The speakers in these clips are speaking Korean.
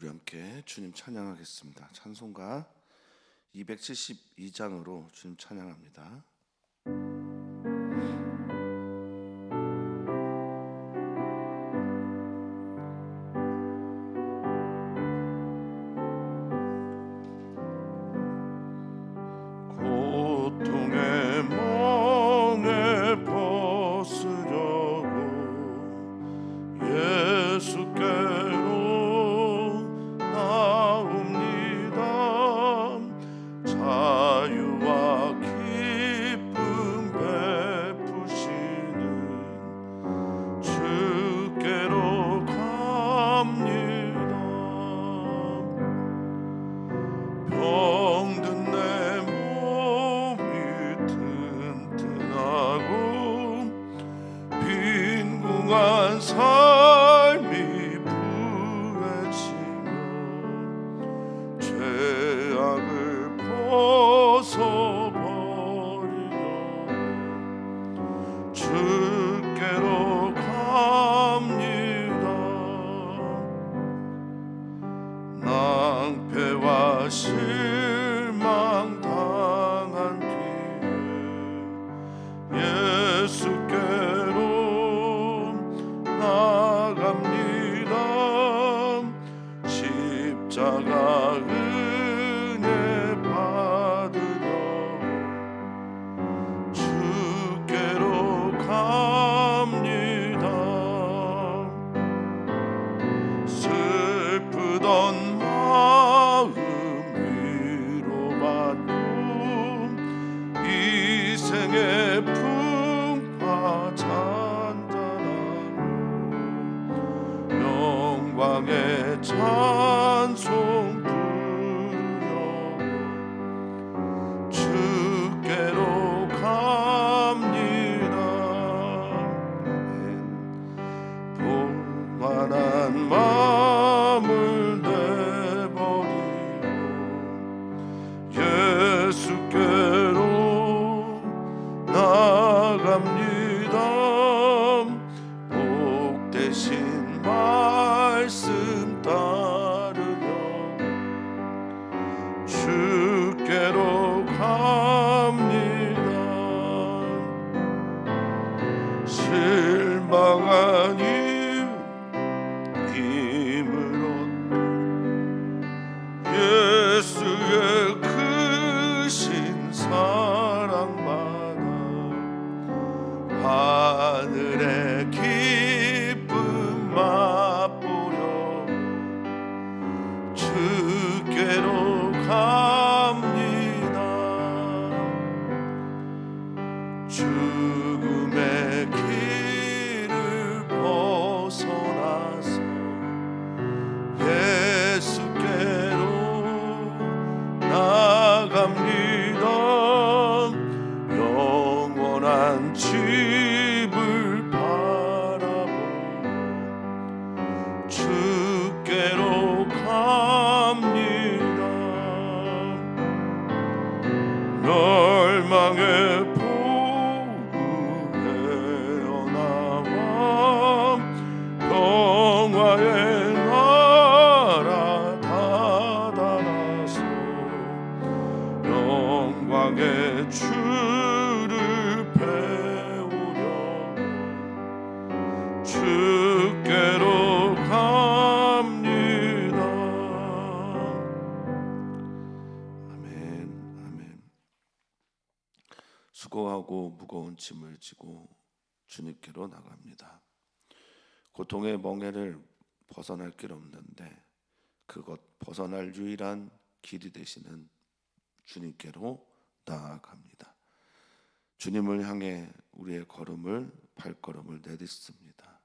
우리 함께 주님 찬양하겠습니다. 찬송가 272장으로 주님 찬양합니다. 고통의 멍에 벗으려고 예수께로 나옵니다. 자유와 기쁨 베푸시는 주께로 갑니다. 병든 내 몸이 튼튼하고 빈궁한 삶이 부해지며 죄악을 벗어버리려 주께로 갑니다. 낭패와 실망 당한 뒤에 예수께로 나갑니다. 십자가 은혜 받으려 주께로 갑니다. 슬프던 마음 위로받고 이 생의 풍파 잔잔하며 영광의 찬송 부르려고 주께로 갑니다. 볼만한 마음을 내버리고 예수께로 나갑니다. 복되신 말씀 따르려 주께로 갑니다. 실망한 힘을 얻고 예수의 크신 사랑받아 하늘의 기쁨 맛보려 주께로 갑니다. 죽음의 길을 벗어나서 예수께로 나갑니다. 영원한 집을 바라보고 주께로 갑니다. 멸망의 포구 헤어나와 평화의 나라 다다라서 영광의 주를 배우려고 주께로 갑니다. 아멘, 아멘. 수고하고 무거운 짐을 지고 주님께로 나갑니다. 고통의 멍에를 벗어날 길 없는데 그것 벗어날 유일한 길이 되시는 주님께로 나아갑니다. 주님을 향해 우리의 발걸음을 내딛습니다.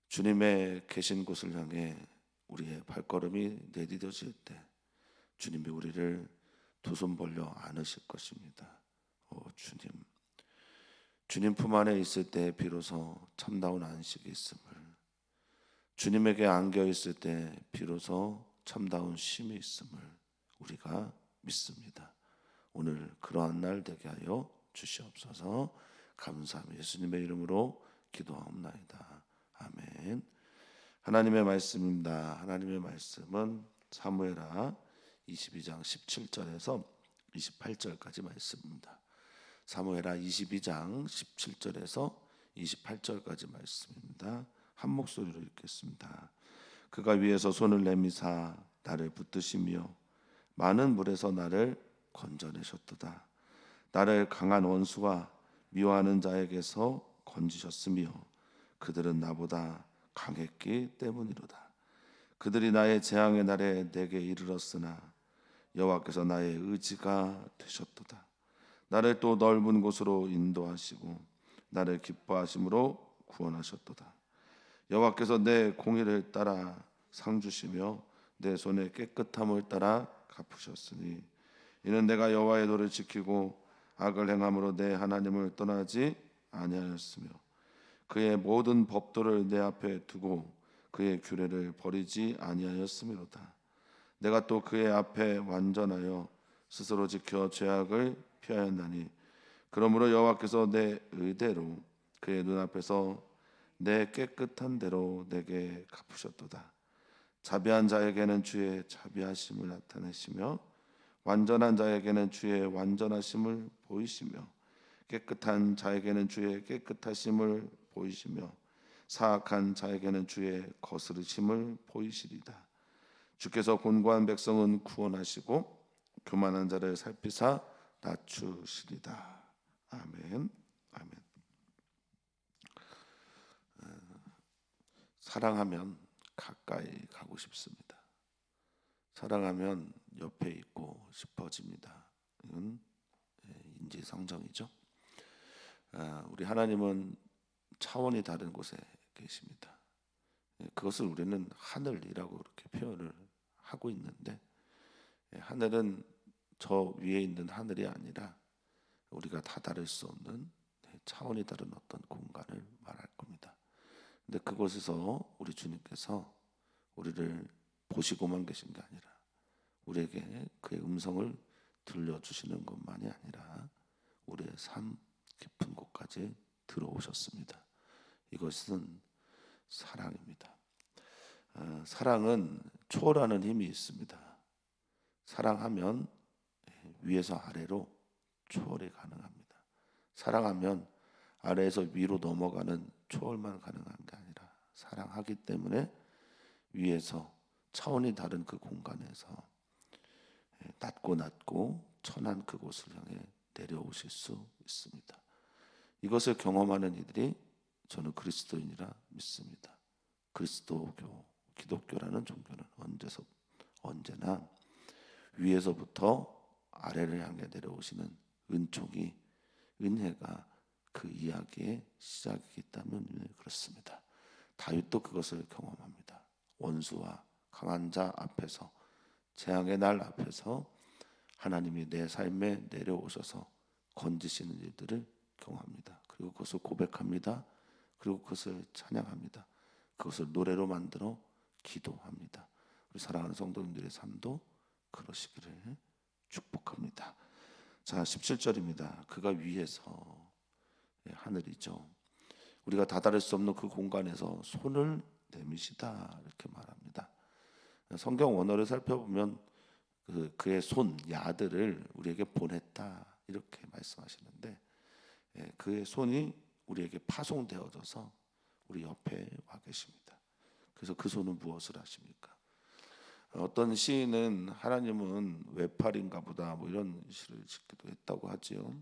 주님의 계신 곳을 향해 우리의 발걸음이 내딛어질 때 주님이 우리를 두 손 벌려 안으실 것입니다. 주님 품 안에 있을 때 비로소 참다운 안식이 있음을, 주님에게 안겨 있을 때 비로소 참다운 쉼이 있음을 우리가 믿습니다. 오늘 그러한 날 되게 하여 주시옵소서. 감사합니다. 예수님의 이름으로 기도하옵나이다. 아멘. 하나님의 말씀입니다. 하나님의 말씀은 사무엘하 22장 17절에서 28절까지 말씀입니다. 사무엘하 22장 17절에서 28절까지 말씀입니다. 한 목소리로 읽겠습니다. 그가 위에서 손을 내미사 나를 붙드시며 많은 물에서 나를 건져내셨도다. 나를 강한 원수와 미워하는 자에게서 건지셨으며 그들은 나보다 강했기 때문이로다. 그들이 나의 재앙의 날에 내게 이르렀으나 여호와께서 나의 의지가 되셨도다. 나를 또 넓은 곳으로 인도하시고 나를 기뻐하심으로 구원하셨도다. 여호와께서 내 공의를 따라 상 주시며 내 손의 깨끗함을 따라 갚으셨으니 이는 내가 여호와의 도를 지키고 악을 행함으로 내 하나님을 떠나지 아니하였으며 그의 모든 법도를 내 앞에 두고 그의 규례를 버리지 아니하였음이로다. 내가 또 그의 앞에 완전하여 스스로 지켜 죄악을 피하였나니 그러므로 여호와께서 내 의대로 그의 눈앞에서 내 깨끗한 대로 내게 갚으셨도다. 자비한 자에게는 주의 자비하심을 나타내시며 완전한 자에게는 주의 완전하심을 보이시며 깨끗한 자에게는 주의 깨끗하심을 보이시며 사악한 자에게는 주의 거스르심을 보이시리다. 주께서 곤고한 백성은 구원하시고 교만한 자를 살피사 낮추시리다. 아멘. 아멘. 사랑하면 가까이 가고 싶습니다. 사랑하면 옆에 있고 싶어집니다. 이건 인지상정이죠. 우리 하나님은 차원이 다른 곳에 계십니다. 그것을 우리는 하늘이라고 이렇게 표현을 하고 있는데 하늘은 저 위에 있는 하늘이 아니라 우리가 다다를 수 없는 차원이 다른 어떤 공간을 말할 겁니다. 근데 그곳에서 우리 주님께서 우리를 보시고만 계신 게 아니라 우리에게 그의 음성을 들려주시는 것만이 아니라 우리의 삶 깊은 곳까지 들어오셨습니다. 이것은 사랑입니다. 사랑은 초월하는 힘이 있습니다. 사랑하면 위에서 아래로 초월이 가능합니다. 사랑하면 아래에서 위로 넘어가는 초월만 가능한 게 아니라 사랑하기 때문에 위에서 차원이 다른 그 공간에서 낮고 천한 그곳을 향해 내려오실 수 있습니다. 이것을 경험하는 이들이 저는 그리스도인이라 믿습니다. 그리스도교, 기독교라는 종교는 언제나 위에서부터 아래를 향해 내려오시는 은혜가 그 이야기의 시작이기 때문에 그렇습니다. 다윗도 그것을 경험합니다. 원수와 강한 자 앞에서 재앙의 날 앞에서 하나님이 내 삶에 내려오셔서 건지시는 일들을 경험합니다. 그리고 그것을 고백합니다. 그리고 그것을 찬양합니다. 그것을 노래로 만들어 기도합니다. 우리 사랑하는 성도님들의 삶도 그러시기를 축복합니다. 자, 17절입니다. 그가 위에서 하늘이죠. 우리가 다다를 수 없는 그 공간에서 손을 내미시다 이렇게 말합니다. 성경 원어를 살펴보면 그의 손, 야들을 우리에게 보냈다 이렇게 말씀하시는데 그의 손이 우리에게 파송되어져서 우리 옆에 와 계십니다. 그래서 그 손은 무엇을 하십니까? 어떤 시인은 하나님은 외팔인가 보다 뭐 이런 시를 짓기도 했다고 하지요.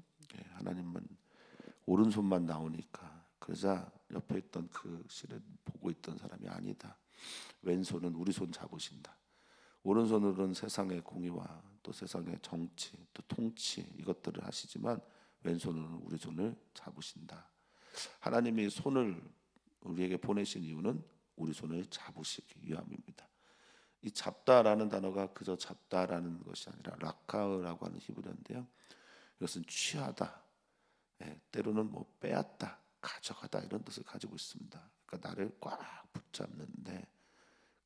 하나님은 오른손만 나오니까 그러자 옆에 있던 그 시를 보고 있던 사람이 아니다. 왼손은 우리 손 잡으신다. 오른손으로는 세상의 공의와 또 세상의 정치 또 통치 이것들을 하시지만 왼손으로는 우리 손을 잡으신다. 하나님이 손을 우리에게 보내신 이유는 우리 손을 잡으시기 위함입니다. 이 잡다라는 단어가 그저 잡다라는 것이 아니라 라카으라고 하는 히브리어인데요. 이것은 취하다, 때로는 뭐 빼앗다, 가져가다 이런 뜻을 가지고 있습니다. 그러니까 나를 꽉 붙잡는데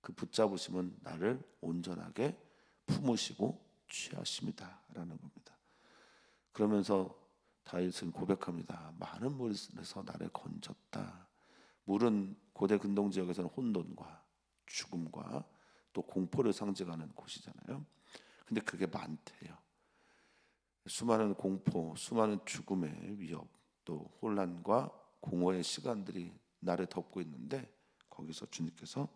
그 붙잡으심은 나를 온전하게 품으시고 취하십니다라는 겁니다. 그러면서 다윗은 고백합니다. 많은 물에서 나를 건졌다. 물은 고대 근동 지역에서는 혼돈과 죽음과 또 공포를 상징하는 곳이잖아요. 근데 그게 많대요. 수많은 공포, 수많은 죽음의 위협, 또 혼란과 공허의 시간들이 나를 덮고 있는데 거기서 주님께서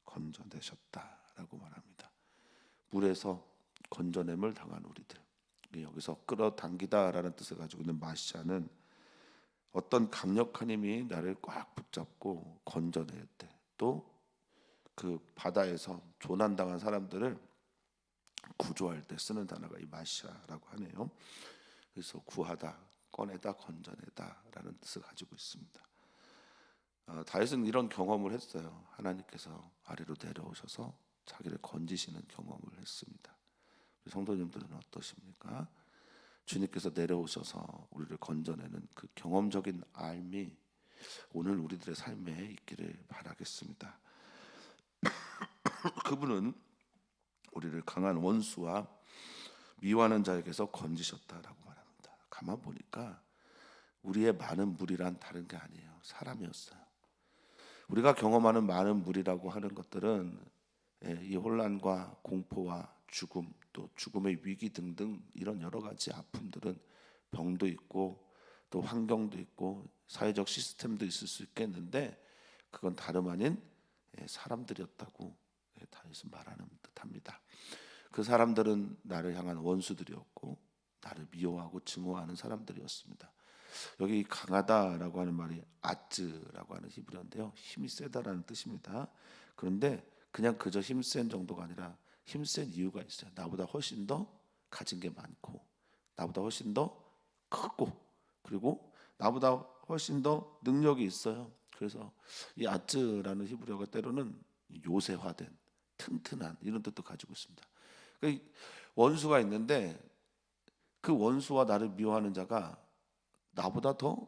건져내셨다라고 말합니다. 물에서 건져냄을 당한 우리들, 여기서 끌어당기다라는 뜻을 가지고 있는 마시아는 어떤 강력한 힘이 나를 꽉 붙잡고 건져낼 때, 또 그 바다에서 조난당한 사람들을 구조할 때 쓰는 단어가 이 마시아라고 하네요. 그래서 구하다, 꺼내다, 건져내다라는 뜻을 가지고 있습니다. 다윗은 이런 경험을 했어요. 하나님께서 아래로 내려오셔서 자기를 건지시는 경험을 했습니다. 우리 성도님들은 어떠십니까? 주님께서 내려오셔서 우리를 건져내는 그 경험적인 삶이 오늘 우리들의 삶에 있기를 바라겠습니다. 그분은 우리를 강한 원수와 미워하는 자에게서 건지셨다라고 말합니다. 가만 보니까 우리의 많은 무리란 다른 게 아니에요. 사람이었어요. 우리가 경험하는 많은 무리라고 하는 것들은 이 혼란과 공포와 죽음, 또 죽음의 위기 등등 이런 여러 가지 아픔들은 병도 있고 또 환경도 있고 사회적 시스템도 있을 수 있겠는데 그건 다름 아닌 사람들이었다고 다윗은 말하는 듯합니다. 그 사람들은 나를 향한 원수들이었고 나를 미워하고 증오하는 사람들이었습니다. 여기 강하다라고 하는 말이 아츠라고 하는 히브리어인데요, 힘이 세다라는 뜻입니다. 그런데 그냥 그저 힘센 정도가 아니라 힘센 이유가 있어요. 나보다 훨씬 더 가진 게 많고 나보다 훨씬 더 크고 그리고 나보다 훨씬 더 능력이 있어요. 그래서 이 아츠라는 히브리어가 때로는 요새화된 튼튼한 이런 뜻도 가지고 있습니다. 그러니까 원수가 있는데 그 원수와 나를 미워하는 자가 나보다 더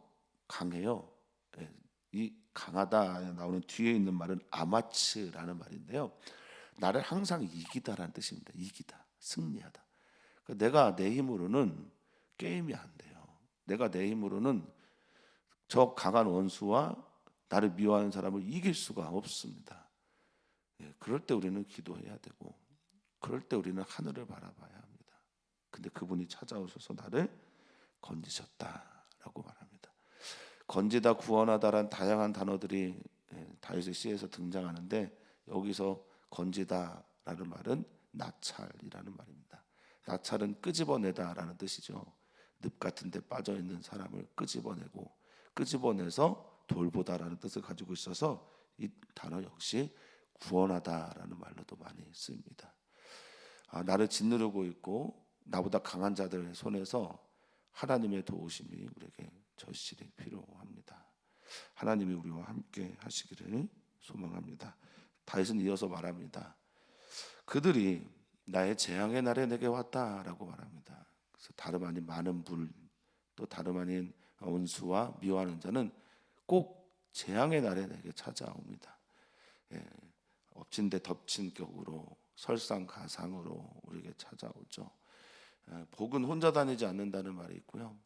강해요. 이 강하다 나오는 뒤에 있는 말은 아마츠라는 말인데요, 나를 항상 이기다라는 뜻입니다. 이기다, 승리하다. 그러니까 내가 내 힘으로는 게임이 안 돼요. 내가 내 힘으로는 저 강한 원수와 나를 미워하는 사람을 이길 수가 없습니다. 그럴 때 우리는 기도해야 되고 그럴 때 우리는 하늘을 바라봐야 합니다. 근데 그분이 찾아오셔서 나를 건지셨다라고 말합니다. 건지다, 구원하다란 다양한 단어들이 다윗의 시에서 등장하는데 여기서 건지다라는 말은 나찰이라는 말입니다. 나찰은 끄집어내다라는 뜻이죠. 늪 같은 데 빠져 있는 사람을 끄집어내고 끄집어내서 돌보다라는 뜻을 가지고 있어서 이 단어 역시 구원하다라는 말로도 많이 쓰입니다. 나를 짓누르고 있고 나보다 강한 자들의 손에서 하나님의 도우심이 우리에게 절실히 필요합니다. 하나님이 우리와 함께 하시기를 소망합니다. 다윗은 이어서 말합니다. 그들이 나의 재앙의 날에 내게 왔다라고 말합니다. 그래서 다름 아닌 많은 불, 또 다름 아닌 원수와 미워하는 자는 꼭 재앙의 날에 내게 찾아옵니다. 엎친 데 덮친 격으로 설상가상으로 우리에게 찾아오죠. 복은 혼자 다니지 않는다는 말이 있고요.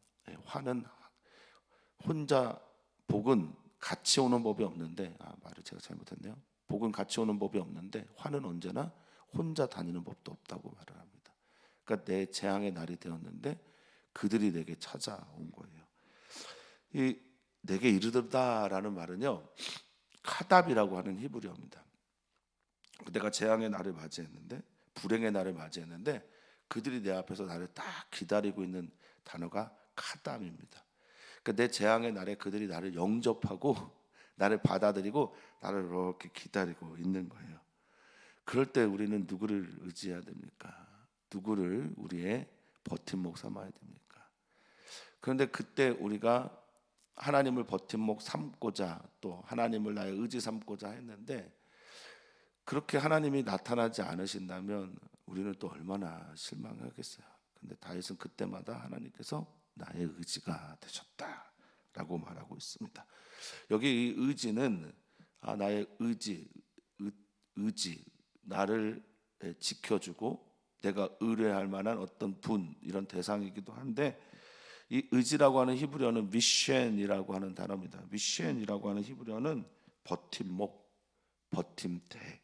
화는 혼자, 복은 같이 오는 법이 없는데, 말을 제가 잘못했네요. 복은 같이 오는 법이 없는데 화는 언제나 혼자 다니는 법도 없다고 말을 합니다. 그러니까 내 재앙의 날이 되었는데 그들이 내게 찾아온 거예요. 이 내게 이르다라는 말은요, 카답이라고 하는 히브리어입니다. 내가 재앙의 날을 맞이했는데, 불행의 날을 맞이했는데 그들이 내 앞에서 나를 딱 기다리고 있는 단어가 카담입니다. 그러니까 내 재앙의 날에 그들이 나를 영접하고 나를 받아들이고 나를 이렇게 기다리고 있는 거예요. 그럴 때 우리는 누구를 의지해야 됩니까? 누구를 우리의 버팀목 삼아야 됩니까? 그런데 그때 우리가 하나님을 버팀목 삼고자, 또 하나님을 나의 의지 삼고자 했는데 그렇게 하나님이 나타나지 않으신다면 우리는 또 얼마나 실망하겠어요. 근데 다윗은 그때마다 하나님께서 나의 의지가 되셨다라고 말하고 있습니다. 여기 이 의지는 나의 의지, 나를 지켜주고 내가 의뢰할 만한 어떤 분, 이런 대상이기도 한데, 이 의지라고 하는 히브리어는 미쉔이라고 하는 단어입니다. 미쉔이라고 하는 히브리어는 버팀목, 버팀대,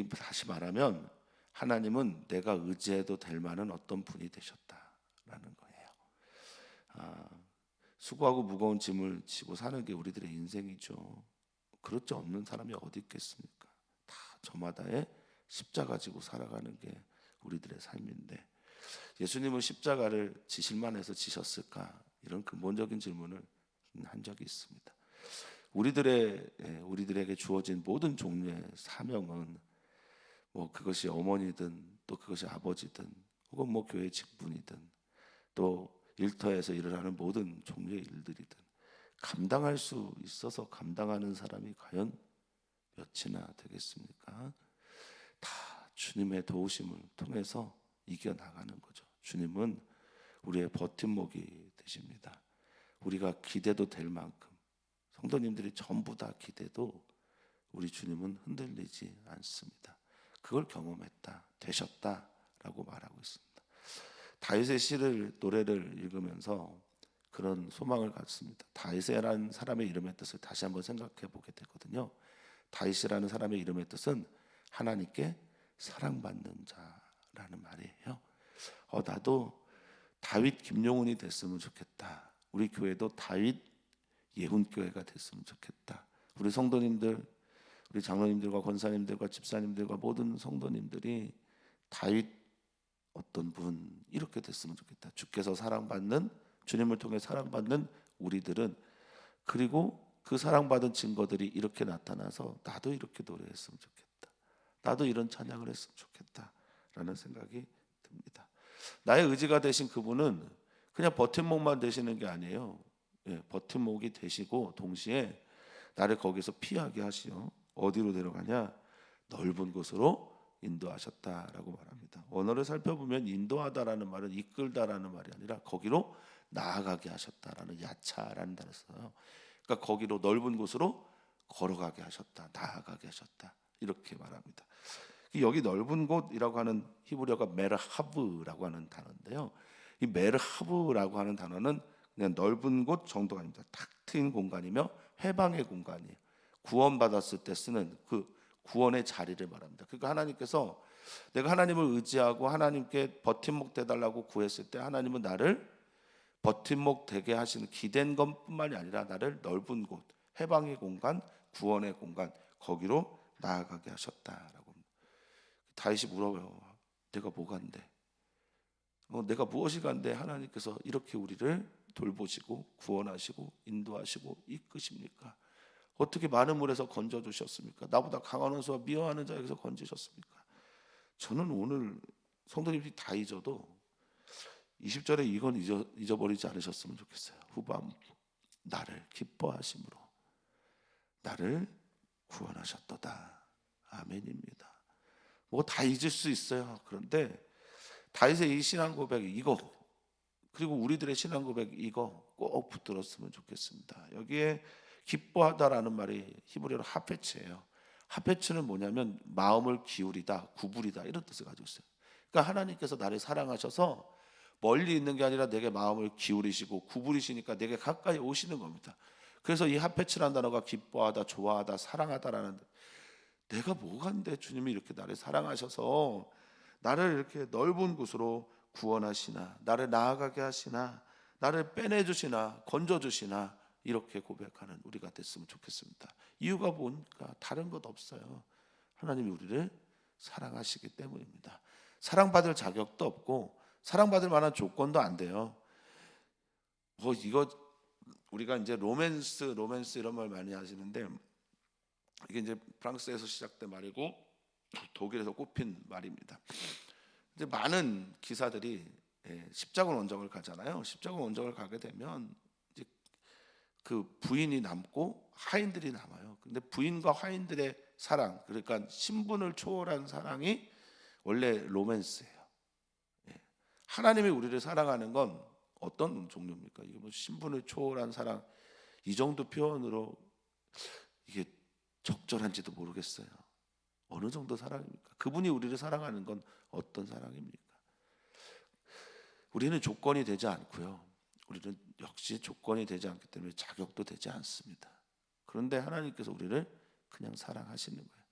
다시 말하면 하나님은 내가 의지해도 될 만한 어떤 분이 되셨다라는 거예요. 수고하고 무거운 짐을 지고 사는 게 우리들의 인생이죠. 그렇지 없는 사람이 어디 있겠습니까? 다 저마다의 십자가 지고 살아가는 게 우리들의 삶인데, 예수님은 십자가를 지실만 해서 지셨을까? 이런 근본적인 질문을 한 적이 있습니다. 우리들에게 주어진 모든 종류의 사명은 그것이 어머니든 또 그것이 아버지든 혹은 교회 직분이든 또 일터에서 일을 하는 모든 종류의 일들이든 감당할 수 있어서 감당하는 사람이 과연 몇이나 되겠습니까? 다 주님의 도우심을 통해서 이겨나가는 거죠. 주님은 우리의 버팀목이 되십니다. 우리가 기대도 될 만큼, 성도님들이 전부 다 기대도 우리 주님은 흔들리지 않습니다. 그걸 경험했다, 되셨다라고 말하고 있습니다. 다윗의 노래를 읽으면서 그런 소망을 갖습니다. 다윗이라는 사람의 이름의 뜻을 다시 한번 생각해 보게 되거든요. 다윗이라는 사람의 이름의 뜻은 하나님께 사랑받는 자라는 말이에요. 나도 다윗 김용훈이 됐으면 좋겠다. 우리 교회도 다윗 예훈교회가 됐으면 좋겠다. 우리 성도님들, 우리 장로님들과 권사님들과 집사님들과 모든 성도님들이 다윗 어떤 분 이렇게 됐으면 좋겠다. 주께서 사랑받는, 주님을 통해 사랑받는 우리들은, 그리고 그 사랑받은 증거들이 이렇게 나타나서 나도 이렇게 노래했으면 좋겠다. 나도 이런 찬양을 했으면 좋겠다 라는 생각이 듭니다. 나의 의지가 되신 그분은 그냥 버팀목만 되시는 게 아니에요. 버팀목이 되시고 동시에 나를 거기서 피하게 하시어 어디로 데려가냐? 넓은 곳으로 인도하셨다라고 말합니다. 언어를 살펴보면 인도하다라는 말은 이끌다라는 말이 아니라 거기로 나아가게 하셨다라는 야차라는 단어를 써요. 그러니까 거기로 넓은 곳으로 걸어가게 하셨다, 나아가게 하셨다 이렇게 말합니다. 여기 넓은 곳이라고 하는 히브리어가 메르하브라고 하는 단어인데요. 이 메르하브라고 하는 단어는 그냥 넓은 곳 정도가 아닙니다. 탁 트인 공간이며 해방의 공간이에요. 구원받았을 때 쓰는 그 구원의 자리를 말합니다. 그러니까 하나님께서 내가 하나님을 의지하고 하나님께 버팀목 되달라고 구했을 때 하나님은 나를 버팀목 되게 하시는 기댄 것뿐만이 아니라 나를 넓은 곳, 해방의 공간, 구원의 공간 거기로 나아가게 하셨다라고. 다윗이 물어요. 내가 뭐가 한데? 내가 무엇이 간데 하나님께서 이렇게 우리를 돌보시고 구원하시고 인도하시고 이끄십니까? 어떻게 많은 물에서 건져주셨습니까? 나보다 강한 원수와 미워하는 자에게서 건지셨습니까? 저는 오늘 성도님들이 다 잊어도 20절에 이건 잊어버리지 않으셨으면 좋겠어요. 후반부 나를 기뻐하심으로 나를 구원하셨도다. 아멘입니다. 다 잊을 수 있어요. 그런데 다윗의 이 신앙 고백 이거, 그리고 우리들의 신앙 고백 이거 꼭 붙들었으면 좋겠습니다. 여기에 기뻐하다라는 말이 히브리어로 하페츠예요. 하페츠는 뭐냐면 마음을 기울이다, 구부리다 이런 뜻을 가지고 있어요. 그러니까 하나님께서 나를 사랑하셔서 멀리 있는 게 아니라 내게 마음을 기울이시고 구부리시니까 내게 가까이 오시는 겁니다. 그래서 이 하페츠라는 단어가 기뻐하다, 좋아하다, 사랑하다라는, 내가 뭐간데 주님이 이렇게 나를 사랑하셔서 나를 이렇게 넓은 곳으로 구원하시나, 나를 나아가게 하시나, 나를 빼내주시나, 건져주시나 이렇게 고백하는 우리가 됐으면 좋겠습니다. 이유가 뭔가 다른 것 없어요. 하나님이 우리를 사랑하시기 때문입니다. 사랑받을 자격도 없고 사랑받을 만한 조건도 안 돼요. 이거 우리가 이제 로맨스 이런 말 많이 하시는데, 이게 이제 프랑스에서 시작된 말이고 독일에서 꼽힌 말입니다. 이제 많은 기사들이 십자군 원정을 가잖아요. 십자군 원정을 가게 되면 이제 그 부인이 남고 하인들이 남아요. 근데 부인과 하인들의 사랑, 그러니까 신분을 초월한 사랑이 원래 로맨스예요. 하나님이 우리를 사랑하는 건 어떤 종류입니까? 이게 신분을 초월한 사랑, 이 정도 표현으로 이게 적절한지도 모르겠어요. 어느 정도 사랑입니까? 그분이 우리를 사랑하는 건 어떤 사랑입니까? 우리는 조건이 되지 않고요. 우리는 역시 조건이 되지 않기 때문에 자격도 되지 않습니다. 그런데 하나님께서 우리를 그냥 사랑하시는 거예요.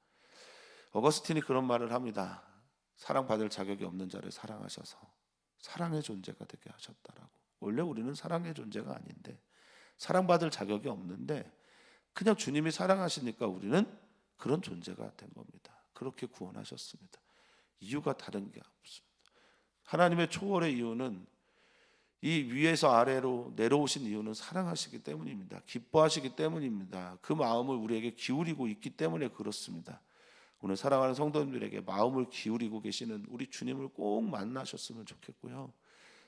어거스틴이 그런 말을 합니다. 사랑받을 자격이 없는 자를 사랑하셔서 사랑의 존재가 되게 하셨다라고. 원래 우리는 사랑의 존재가 아닌데, 사랑받을 자격이 없는데 그냥 주님이 사랑하시니까 우리는 그런 존재가 된 겁니다. 그렇게 구원하셨습니다. 이유가 다른 게 없습니다. 하나님의 초월의 이유는, 이 위에서 아래로 내려오신 이유는 사랑하시기 때문입니다. 기뻐하시기 때문입니다. 그 마음을 우리에게 기울이고 있기 때문에 그렇습니다. 오늘 사랑하는 성도님들에게 마음을 기울이고 계시는 우리 주님을 꼭 만나셨으면 좋겠고요.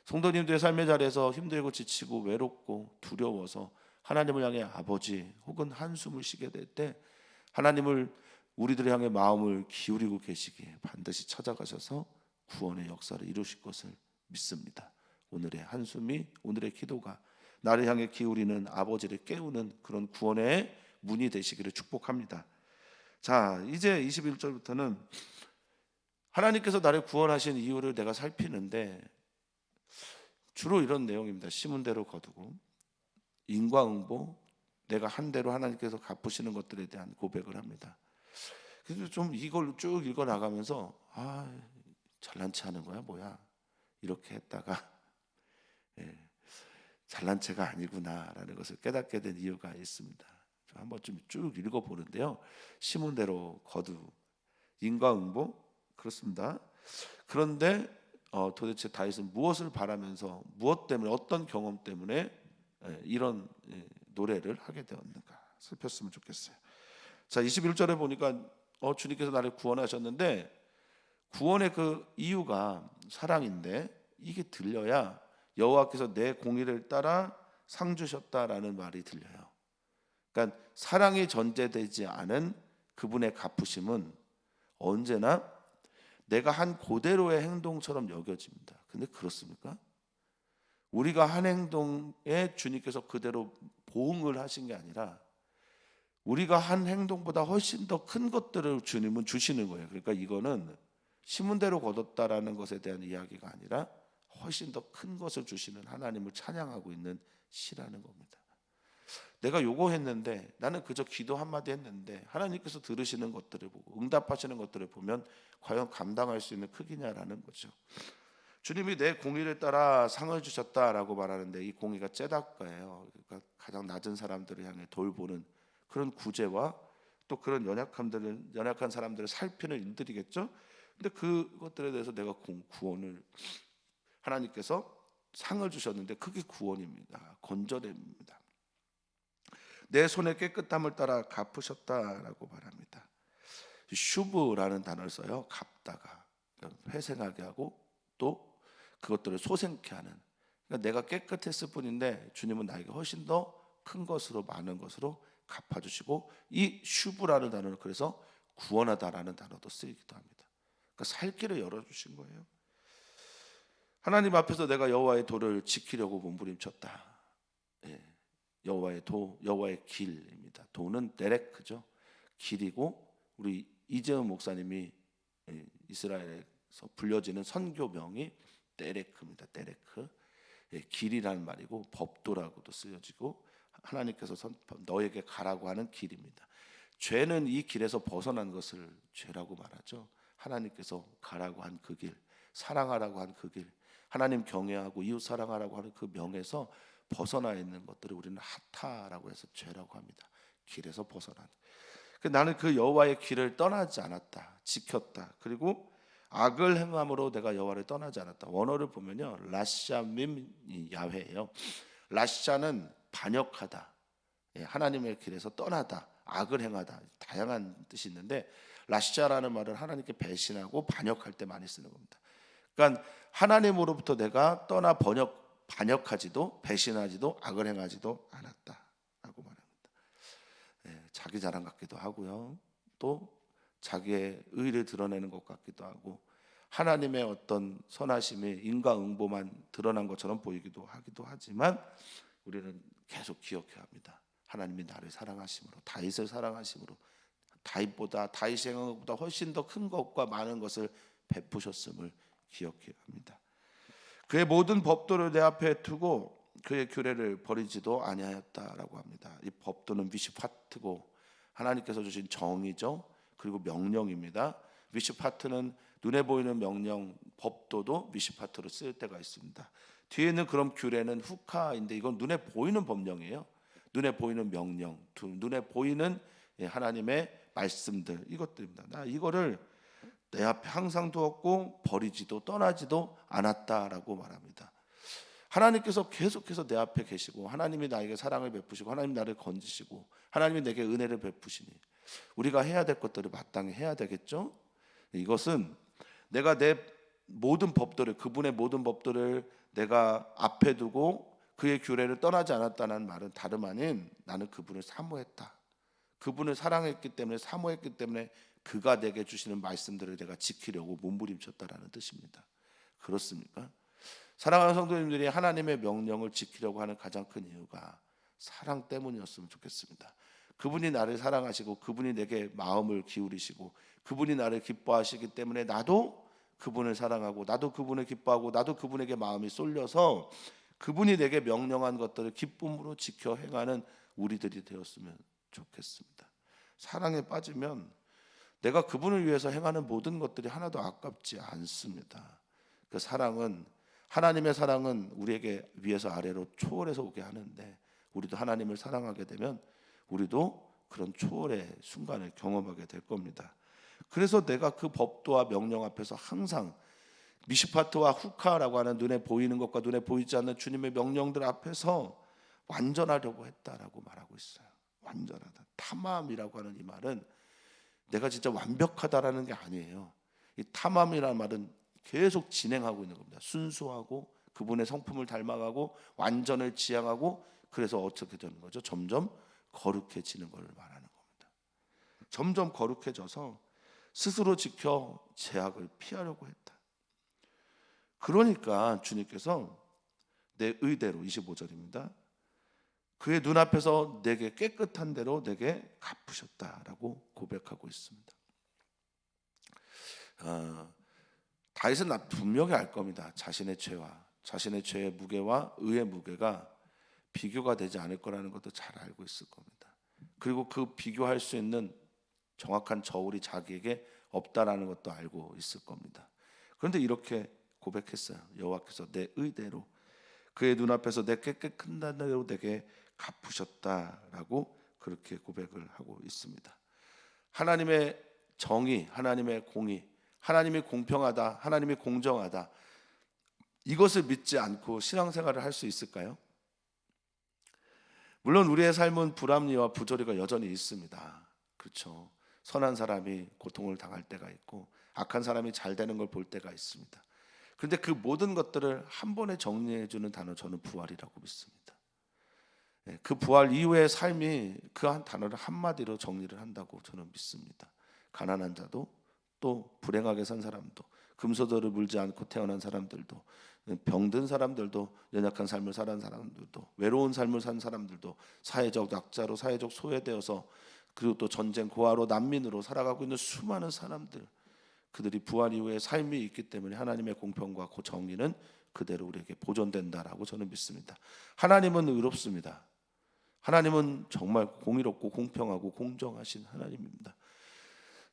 성도님들의 삶의 자리에서 힘들고 지치고 외롭고 두려워서 하나님을 향해 아버지 혹은 한숨을 쉬게 될 때 하나님을 우리들을 향해 마음을 기울이고 계시기에 반드시 찾아가셔서 구원의 역사를 이루실 것을 믿습니다. 오늘의 한숨이, 오늘의 기도가 나를 향해 기울이는 아버지를 깨우는 그런 구원의 문이 되시기를 축복합니다. 자, 이제 21절부터는 하나님께서 나를 구원하신 이유를 내가 살피는데 주로 이런 내용입니다. 심은 대로 거두고 인과응보, 내가 한 대로 하나님께서 갚으시는 것들에 대한 고백을 합니다. 그래서 좀 이걸 쭉 읽어 나가면서 잘난 체 하는 거야 뭐야 이렇게 했다가 잘난 체가 아니구나라는 것을 깨닫게 된 이유가 있습니다. 한번 좀 쭉 읽어 보는데요. 심은 대로 거두, 인과응보, 그렇습니다. 그런데 도대체 다윗은 무엇을 바라면서, 무엇 때문에, 어떤 경험 때문에 이런 노래를 하게 되었는가 살폈으면 좋겠어요. 자, 21절에 보니까 주님께서 나를 구원하셨는데 구원의 그 이유가 사랑인데 이게 들려야 여호와께서 내 공의를 따라 상 주셨다라는 말이 들려요. 그러니까 사랑이 전제되지 않은 그분의 갚으심은 언제나 내가 한 그대로의 행동처럼 여겨집니다. 근데 그렇습니까? 우리가 한 행동에 주님께서 그대로 보응을 하신 게 아니라 우리가 한 행동보다 훨씬 더 큰 것들을 주님은 주시는 거예요. 그러니까 이거는 심은 대로 거뒀다라는 것에 대한 이야기가 아니라 훨씬 더 큰 것을 주시는 하나님을 찬양하고 있는 시라는 겁니다. 내가 요거 했는데, 나는 그저 기도 한마디 했는데 하나님께서 들으시는 것들을 보고 응답하시는 것들을 보면 과연 감당할 수 있는 크기냐라는 거죠. 주님이 내 공의를 따라 상을 주셨다라고 말하는데 이 공의가 째닦아예요. 그러니까 가장 낮은 사람들을 향해 돌보는 그런 구제와 또 그런 연약한 사람들을 살피는 일들이겠죠. 근데 그것들에 대해서 내가 구원을, 하나님께서 상을 주셨는데 그게 구원입니다. 건져냅니다. 내 손의 깨끗함을 따라 갚으셨다라고 말합니다. 슈브라는 단어를 써요. 갚다가, 회생하게 하고 또 그것들을 소생케 하는. 그러니까 내가 깨끗했을 뿐인데 주님은 나에게 훨씬 더 큰 것으로, 많은 것으로 갚아주시고, 이 슈브라는 단어는 그래서 구원하다라는 단어도 쓰이기도 합니다. 그러니까 살 길을 열어주신 거예요. 하나님 앞에서 내가 여호와의 도를 지키려고 몸부림쳤다. 여호와의 도, 여호와의 길입니다. 도는 데레크죠. 길이고, 우리 이재훈 목사님이 이스라엘에서 불려지는 선교명이 데레크입니다. 데레크. 길이라는 말이고 법도라고도 쓰여지고 하나님께서 너에게 가라고 하는 길입니다. 죄는 이 길에서 벗어난 것을 죄라고 말하죠. 하나님께서 가라고 한 그 길, 사랑하라고 한 그 길, 하나님 경외하고 이웃 사랑하라고 하는 그 명에서 벗어나 있는 것들을 우리는 하타라고 해서 죄라고 합니다. 길에서 벗어난. 나는 그 여호와의 길을 떠나지 않았다, 지켰다. 그리고 악을 행함으로 내가 여호와를 떠나지 않았다. 원어를 보면요, 라샤밈 야훼예요. 라샤는 반역하다, 하나님의 길에서 떠나다, 악을 행하다, 다양한 뜻이 있는데 라샤라는 말은 하나님께 배신하고 반역할 때 많이 쓰는 겁니다. 그러니까 하나님으로부터 내가 떠나 반역하지도 배신하지도 악을 행하지도 않았다라고 말합니다. 자기 자랑 같기도 하고요, 또 자기의 의를 드러내는 것 같기도 하고, 하나님의 어떤 선하심이 인과응보만 드러난 것처럼 보이기도 하지만 우리는 계속 기억해야 합니다. 하나님이 나를 사랑하심으로, 다윗을 사랑하심으로, 다윗의 행함보다 훨씬 더 큰 것과 많은 것을 베푸셨음을 기억해야 합니다. 그의 모든 법도를 내 앞에 두고 그의 규례를 버리지도 아니하였다라고 합니다. 이 법도는 미시파트고 하나님께서 주신 정의죠. 그리고 명령입니다. 미슈파트는 눈에 보이는 명령, 법도도 미슈파트로 쓰일 때가 있습니다. 뒤에 있는 그럼 규례는 후카인데 이건 눈에 보이는 법령이에요. 눈에 보이는 명령, 눈에 보이는 하나님의 말씀들, 이것들입니다. 나 이거를 내 앞에 항상 두었고 버리지도 떠나지도 않았다라고 말합니다. 하나님께서 계속해서 내 앞에 계시고 하나님이 나에게 사랑을 베푸시고 하나님이 나를 건지시고 하나님이 내게 은혜를 베푸시니 우리가 해야 될 것들을 마땅히 해야 되겠죠. 이것은 내가 내 모든 법들을, 그분의 모든 법들을 내가 앞에 두고 그의 규례를 떠나지 않았다는 말은 다름 아닌 나는 그분을 사모했다, 그분을 사랑했기 때문에, 사모했기 때문에 그가 내게 주시는 말씀들을 내가 지키려고 몸부림쳤다라는 뜻입니다. 그렇습니까? 사랑하는 성도님들이 하나님의 명령을 지키려고 하는 가장 큰 이유가 사랑 때문이었으면 좋겠습니다. 그분이 나를 사랑하시고 그분이 내게 마음을 기울이시고 그분이 나를 기뻐하시기 때문에 나도 그분을 사랑하고 나도 그분을 기뻐하고 나도 그분에게 마음이 쏠려서 그분이 내게 명령한 것들을 기쁨으로 지켜 행하는 우리들이 되었으면 좋겠습니다. 사랑에 빠지면 내가 그분을 위해서 행하는 모든 것들이 하나도 아깝지 않습니다. 그 사랑은, 하나님의 사랑은 우리에게 위에서 아래로 초월해서 오게 하는데 우리도 하나님을 사랑하게 되면 우리도 그런 초월의 순간을 경험하게 될 겁니다. 그래서 내가 그 법도와 명령 앞에서 항상 미시파트와 후카라고 하는 눈에 보이는 것과 눈에 보이지 않는 주님의 명령들 앞에서 완전하려고 했다라고 말하고 있어요. 완전하다. 탐함이라고 하는 이 말은 내가 진짜 완벽하다라는 게 아니에요. 이 탐함이라는 말은 계속 진행하고 있는 겁니다. 순수하고 그분의 성품을 닮아가고 완전을 지향하고, 그래서 어떻게 되는 거죠? 점점 거룩해지는 것을 말하는 겁니다. 점점 거룩해져서 스스로 지켜 죄악을 피하려고 했다. 그러니까 주님께서 내 의대로, 25절입니다. 그의 눈앞에서 내게 깨끗한 대로 내게 갚으셨다라고 고백하고 있습니다. 다윗은 분명히 알 겁니다. 자신의 죄의 무게와 의의 무게가 비교가 되지 않을 거라는 것도 잘 알고 있을 겁니다. 그리고 그 비교할 수 있는 정확한 저울이 자기에게 없다라는 것도 알고 있을 겁니다. 그런데 이렇게 고백했어요. 여호와께서 내 의대로 그의 눈앞에서 내 깨끗한 대로 내게 갚으셨다라고 그렇게 고백을 하고 있습니다. 하나님의 정의, 하나님의 공의, 하나님이 공평하다, 하나님이 공정하다, 이것을 믿지 않고 신앙생활을 할 수 있을까요? 물론 우리의 삶은 불합리와 부조리가 여전히 있습니다. 그렇죠. 선한 사람이 고통을 당할 때가 있고 악한 사람이 잘 되는 걸 볼 때가 있습니다. 그런데 그 모든 것들을 한 번에 정리해 주는 단어, 저는 부활이라고 믿습니다. 그 부활 이후의 삶이 그 한 단어를 한마디로 정리를 한다고 저는 믿습니다. 가난한 자도, 또 불행하게 산 사람도, 금소도를 물지 않고 태어난 사람들도, 병든 사람들도, 연약한 삶을 살아온 사람들도, 외로운 삶을 산 사람들도, 사회적 약자로, 사회적 소외되어서, 그리고 또 전쟁 고아로, 난민으로 살아가고 있는 수많은 사람들, 그들이 부활 이후에 삶이 있기 때문에 하나님의 공평과 그 정의는 그대로 우리에게 보존된다라고 저는 믿습니다. 하나님은 의롭습니다. 하나님은 정말 공의롭고 공평하고 공정하신 하나님입니다.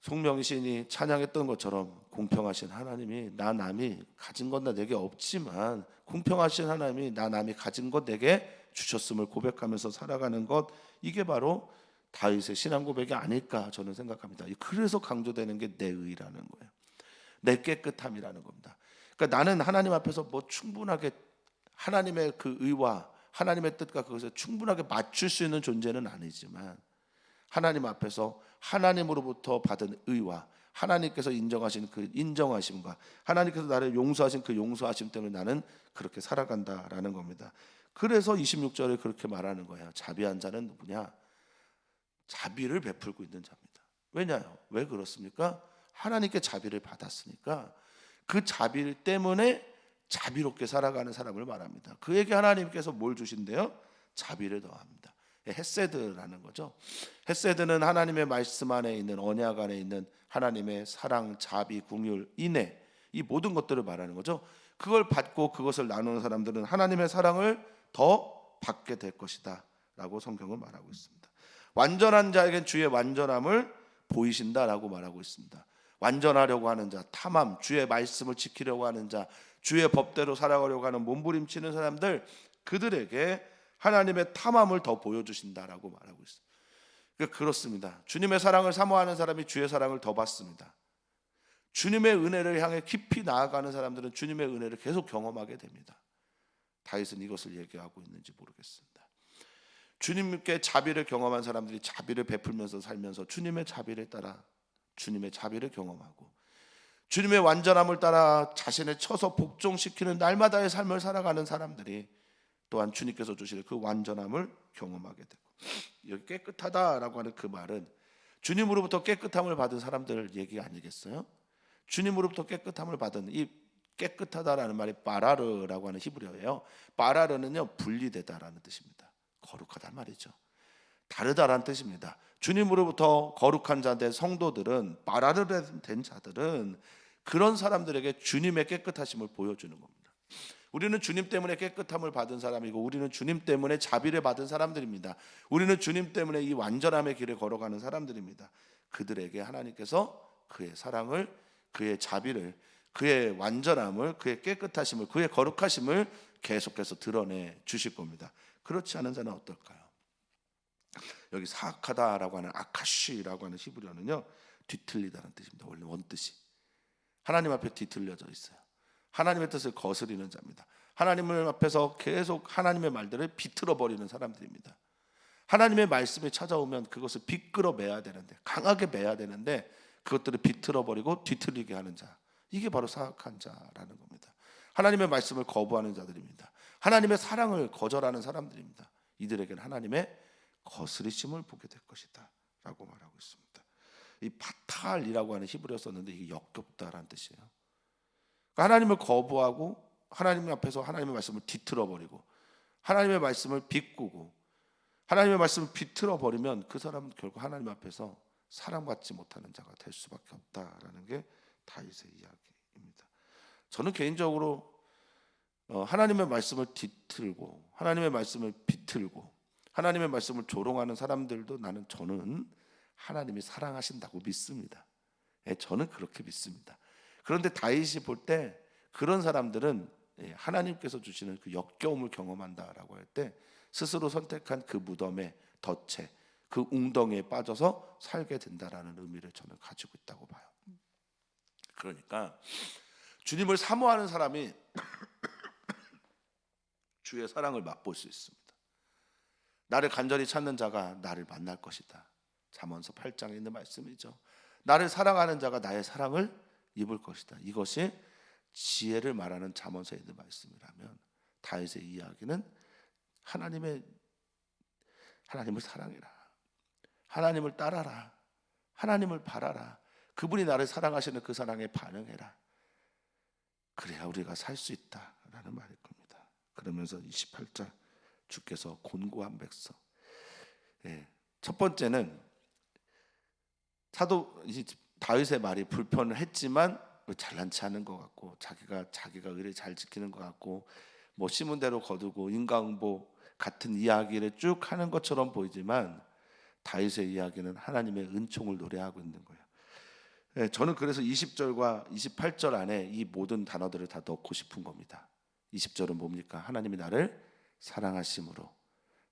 송명신이 찬양했던 것처럼 공평하신 하나님이, 나 남이 가진 건 다 내게 없지만 공평하신 하나님이 나 남이 가진 것 내게 주셨음을 고백하면서 살아가는 것, 이게 바로 다윗의 신앙 고백이 아닐까 저는 생각합니다. 그래서 강조되는 게 내 의라는 거예요. 내 깨끗함이라는 겁니다. 그러니까 나는 하나님 앞에서 뭐 충분하게 하나님의 그 의와 하나님의 뜻과 그것을 충분하게 맞출 수 있는 존재는 아니지만 하나님 앞에서 하나님으로부터 받은 의와 하나님께서 인정하신 그 인정하심과 하나님께서 나를 용서하신 그 용서하심 때문에 나는 그렇게 살아간다라는 겁니다. 그래서 26절에 그렇게 말하는 거예요. 자비한 자는 누구냐? 자비를 베풀고 있는 자입니다. 왜냐요? 왜 그렇습니까? 하나님께 자비를 받았으니까 그 자비 때문에 자비롭게 살아가는 사람을 말합니다. 그에게 하나님께서 뭘 주신대요? 자비를 더합니다. 헤세드라는 거죠. 헤세드는 하나님의 말씀 안에 있는, 언약 안에 있는 하나님의 사랑, 자비, 긍휼, 인애, 이 모든 것들을 말하는 거죠. 그걸 받고 그것을 나누는 사람들은 하나님의 사랑을 더 받게 될 것이다 라고 성경은 말하고 있습니다. 완전한 자에겐 주의 완전함을 보이신다라고 말하고 있습니다. 완전하려고 하는 자, 탐함, 주의 말씀을 지키려고 하는 자, 주의 법대로 살아가려고 하는 몸부림치는 사람들, 그들에게 하나님의 탐함을 더 보여주신다라고 말하고 있습니다. 그렇습니다. 주님의 사랑을 사모하는 사람이 주의 사랑을 더 받습니다. 주님의 은혜를 향해 깊이 나아가는 사람들은 주님의 은혜를 계속 경험하게 됩니다. 다윗은 이것을 얘기하고 있는지 모르겠습니다. 주님께 자비를 경험한 사람들이 자비를 베풀면서 살면서 주님의 자비를 따라 주님의 자비를 경험하고 주님의 완전함을 따라 자신을 쳐서 복종시키는 날마다의 삶을 살아가는 사람들이 또한 주님께서 주실 그 완전함을 경험하게 되고, 여기 깨끗하다라고 하는 그 말은 주님으로부터 깨끗함을 받은 사람들 얘기 아니겠어요? 주님으로부터 깨끗함을 받은 이 깨끗하다라는 말이 바라르라고 하는 히브리어예요. 바라르는요, 분리되다라는 뜻입니다. 거룩하단 말이죠. 다르다라는 뜻입니다. 주님으로부터 거룩한 자들, 성도들은, 바라르 된 자들은 그런 사람들에게 주님의 깨끗하심을 보여주는 겁니다. 우리는 주님 때문에 깨끗함을 받은 사람이고, 우리는 주님 때문에 자비를 받은 사람들입니다. 우리는 주님 때문에 이 완전함의 길을 걸어가는 사람들입니다. 그들에게 하나님께서 그의 사랑을, 그의 자비를, 그의 완전함을, 그의 깨끗하심을, 그의 거룩하심을 계속해서 드러내 주실 겁니다. 그렇지 않은 자는 어떨까요? 여기 사악하다라고 하는 아카시라고 하는 히브리어는요, 뒤틀리다는 뜻입니다. 원래 원뜻이 하나님 앞에 뒤틀려져 있어요. 하나님의 뜻을 거스리는 자입니다. 하나님을 앞에서 계속 하나님의 말들을 비틀어 버리는 사람들입니다. 하나님의 말씀이 찾아오면 그것을 비끌어 매야 되는데, 강하게 매야 되는데 그것들을 비틀어 버리고 뒤틀리게 하는 자, 이게 바로 사악한 자라는 겁니다. 하나님의 말씀을 거부하는 자들입니다. 하나님의 사랑을 거절하는 사람들입니다. 이들에게는 하나님의 거스리심을 보게 될 것이다 라고 말하고 있습니다. 이 파탈이라고 하는 히브리어 썼는데 이게 역겹다라는 뜻이에요. 하나님을 거부하고 하나님 앞에서 하나님의 말씀을 뒤틀어 버리고 하나님의 말씀을 비꾸고 하나님의 말씀을 비틀어 버리면 그 사람은 결국 하나님 앞에서 사랑받지 못하는 자가 될 수밖에 없다라는 게 다윗의 이야기입니다. 저는 개인적으로 하나님의 말씀을 뒤틀고 하나님의 말씀을 비틀고 하나님의 말씀을 조롱하는 사람들도 저는 하나님이 사랑하신다고 믿습니다. 저는 그렇게 믿습니다. 그런데 다윗이 볼 때 그런 사람들은 하나님께서 주시는 그 역겨움을 경험한다라고 할 때 스스로 선택한 그 무덤의 덫에, 그 웅덩이에 빠져서 살게 된다라는 의미를 저는 가지고 있다고 봐요. 그러니까 주님을 사모하는 사람이 주의 사랑을 맛볼 수 있습니다. 나를 간절히 찾는 자가 나를 만날 것이다. 잠언서 8장에 있는 말씀이죠. 나를 사랑하는 자가 나의 사랑을 입을 것이다. 이것이 지혜를 말하는 잠언서에 있는 말씀이라면, 다윗의 이야기는 하나님을 사랑해라, 하나님을 따라라, 하나님을 바라라, 그분이 나를 사랑하시는 그 사랑에 반응해라. 그래야 우리가 살 수 있다라는 말일 겁니다. 그러면서 28절 주께서 곤고한 백성. 첫 번째는 사도 다윗의 말이 불편을 했지만 잘난치 않은 것 같고 자기가 의를 잘 지키는 것 같고 뭐 심은 대로 거두고 인과응보 같은 이야기를 쭉 하는 것처럼 보이지만 다윗의 이야기는 하나님의 은총을 노래하고 있는 거예요. 저는 그래서 20절과 28절 안에 이 모든 단어들을 다 넣고 싶은 겁니다. 20절은 뭡니까? 하나님이 나를 사랑하심으로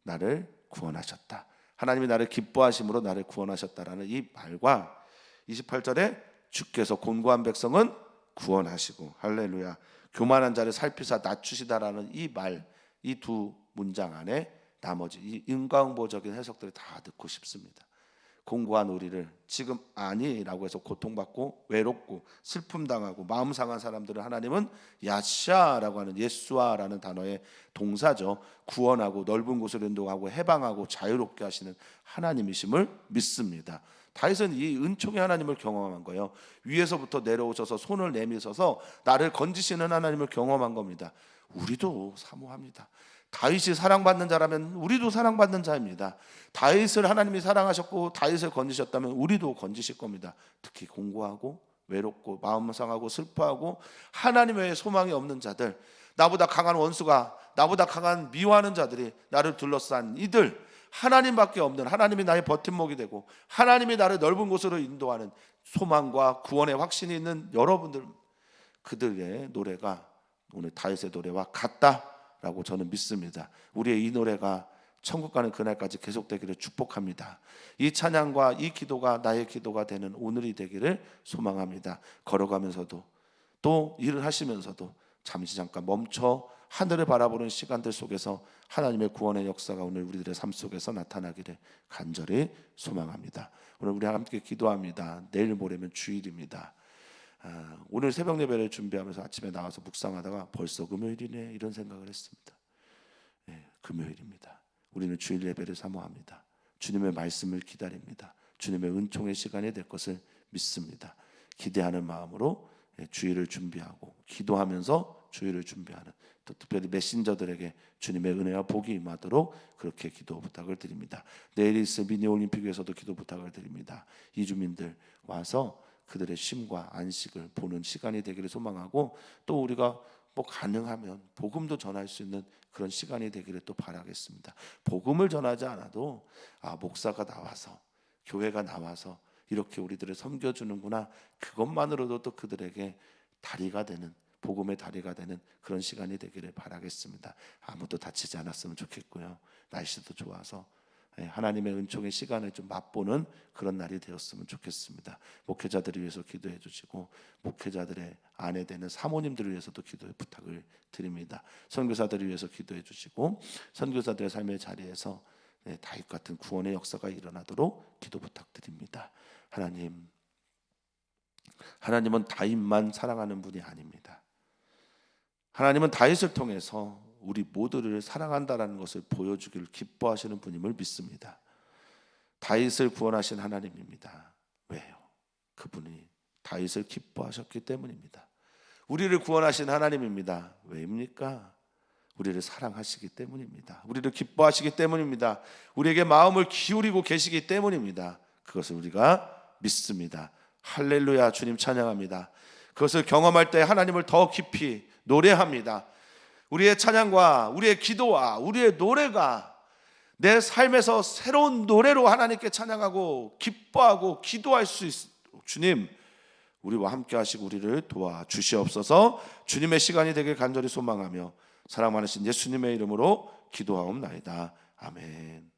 나를 구원하셨다. 하나님이 나를 기뻐하심으로 나를 구원하셨다라는 이 말과 28절에 주께서 곤고한 백성은 구원하시고, 할렐루야, 교만한 자를 살피사 낮추시다라는 이 말, 이 두 문장 안에 나머지 이 인과응보적인 해석들을 다 넣고 싶습니다. 공고한 우리를 지금 아니라고 해서 고통받고 외롭고 슬픔당하고 마음 상한 사람들을 하나님은 야샤라고 하는 예수아라는 단어의 동사죠. 구원하고 넓은 곳을 인도하고 해방하고 자유롭게 하시는 하나님이심을 믿습니다. 다윗은 이 은총의 하나님을 경험한 거예요. 위에서부터 내려오셔서 손을 내미셔서 나를 건지시는 하나님을 경험한 겁니다. 우리도 사모합니다. 다윗이 사랑받는 자라면 우리도 사랑받는 자입니다. 다윗을 하나님이 사랑하셨고 다윗을 건지셨다면 우리도 건지실 겁니다. 특히 공고하고 외롭고 마음 상하고 슬퍼하고 하나님 외에 소망이 없는 자들, 나보다 강한 원수가, 나보다 강한 미워하는 자들이 나를 둘러싼 이들, 하나님밖에 없는, 하나님이 나의 버팀목이 되고 하나님이 나를 넓은 곳으로 인도하는 소망과 구원의 확신이 있는 여러분들, 그들의 노래가 오늘 다윗의 노래와 같다라고 저는 믿습니다. 우리의 이 노래가 천국 가는 그날까지 계속되기를 축복합니다. 이 찬양과 이 기도가 나의 기도가 되는 오늘이 되기를 소망합니다. 걸어가면서도 또 일을 하시면서도 잠시 잠깐 멈춰 하늘을 바라보는 시간들 속에서 하나님의 구원의 역사가 오늘 우리들의 삶 속에서 나타나기를 간절히 소망합니다. 오늘 우리 함께 기도합니다. 내일 모레면 주일입니다. 오늘 새벽 예배를 준비하면서 아침에 나와서 묵상하다가 벌써 금요일이네 이런 생각을 했습니다. 금요일입니다. 우리는 주일 예배를 사모합니다. 주님의 말씀을 기다립니다. 주님의 은총의 시간이 될 것을 믿습니다. 기대하는 마음으로 주일을 준비하고 기도하면서 주일을 준비하는, 또 특별히 메신저들에게 주님의 은혜와 복이 임하도록 그렇게 기도 부탁을 드립니다. 내일 있을 미니 올림픽에서도 기도 부탁을 드립니다. 이주민들 와서 그들의 쉼과 안식을 보는 시간이 되기를 소망하고, 또 우리가 가능하면 복음도 전할 수 있는 그런 시간이 되기를 또 바라겠습니다. 복음을 전하지 않아도 목사가 나와서, 교회가 나와서 이렇게 우리들을 섬겨주는구나, 그것만으로도 또 그들에게 다리가 되는, 복음의 다리가 되는 그런 시간이 되기를 바라겠습니다. 아무도 다치지 않았으면 좋겠고요. 날씨도 좋아서 하나님의 은총의 시간을 좀 맛보는 그런 날이 되었으면 좋겠습니다. 목회자들을 위해서 기도해 주시고, 목회자들의 아내 되는 사모님들을 위해서도 기도의 부탁을 드립니다. 선교사들을 위해서 기도해 주시고, 선교사들의 삶의 자리에서 다윗 같은 구원의 역사가 일어나도록 기도 부탁드립니다. 하나님은 다윗만 사랑하는 분이 아닙니다. 하나님은 다윗을 통해서 우리 모두를 사랑한다라는 것을 보여주기를 기뻐하시는 분임을 믿습니다. 다윗을 구원하신 하나님입니다. 왜요? 그분이 다윗을 기뻐하셨기 때문입니다. 우리를 구원하신 하나님입니다. 왜입니까? 우리를 사랑하시기 때문입니다. 우리를 기뻐하시기 때문입니다. 우리에게 마음을 기울이고 계시기 때문입니다. 그것을 우리가 믿습니다. 할렐루야, 주님 찬양합니다. 그것을 경험할 때 하나님을 더 깊이 노래합니다. 우리의 찬양과 우리의 기도와 우리의 노래가 내 삶에서 새로운 노래로 하나님께 찬양하고 기뻐하고 기도할 수 있도록 주님, 우리와 함께 하시고 우리를 도와주시옵소서. 주님의 시간이 되길 간절히 소망하며 사랑 많으신 예수님의 이름으로 기도하옵나이다. 아멘.